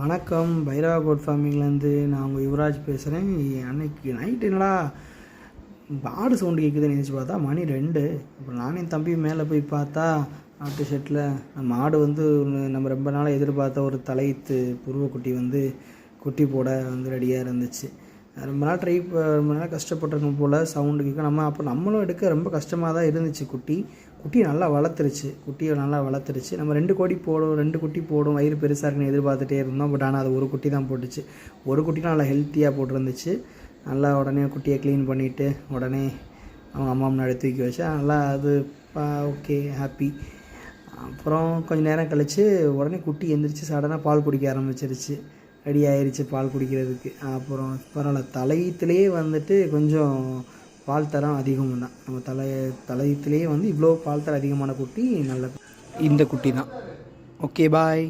வணக்கம். பைரவா கோட் ஃபார்மிங்லேருந்து நான் உங்கள் யுவராஜ் பேசுகிறேன். அன்னைக்கு நைட்டு என்னடா ஆடு சவுண்டு கேட்குதுன்னு நினச்சி பார்த்தா மணி 2. அப்புறம் நானே தம்பி மேலே போய் பார்த்தா ஆட்டு ஷெட்டில் நம்ம ஆடு நம்ம ரொம்ப நாளாக எதிர்பார்த்த ஒரு தலையீத்து புருவக்குட்டி குட்டி போட ரெடியாக இருந்துச்சு. ரொம்ப நாள் கஷ்டப்பட்டிருக்கும் போல் சவுண்டு கேட்க நம்மளும் எடுக்க ரொம்ப கஷ்டமாக தான் இருந்துச்சு. குட்டி நல்லா வளர்த்துருச்சு. குட்டியை நல்லா வளர்த்துருச்சு. நம்ம 2 குட்டி போடும் வயிறு பெருசாக இருக்குன்னு எதிர்பார்த்துட்டே இருந்தோம். பட் ஆனால் அது ஒரு குட்டி தான் போட்டுச்சு. ஒரு குட்டிலாம் நல்லா ஹெல்த்தியாக போட்டிருந்துச்சு. நல்லா உடனே குட்டியை க்ளீன் பண்ணிவிட்டு உடனே அவங்க அம்மா முன்னாடி தூக்கி வச்சா நல்லா அது ஓகே ஹாப்பி. அப்புறம் கொஞ்சம் நேரம் கழித்து உடனே குட்டி எந்திரிச்சு சடனாக பால் குடிக்க ஆரம்பிச்சிருச்சு. ரெடி ஆயிடுச்சு பால் குடிக்கிறதுக்கு. அப்புறம் பரவாயில்ல, தலையீத்துலேயே கொஞ்சம் பால் தரம் அதிகம் தான். நம்ம தலையீத்துலேயே இவ்வளோ பால் தரம் அதிகமான குட்டி நல்ல இந்த குட்டி தான். Okay bye.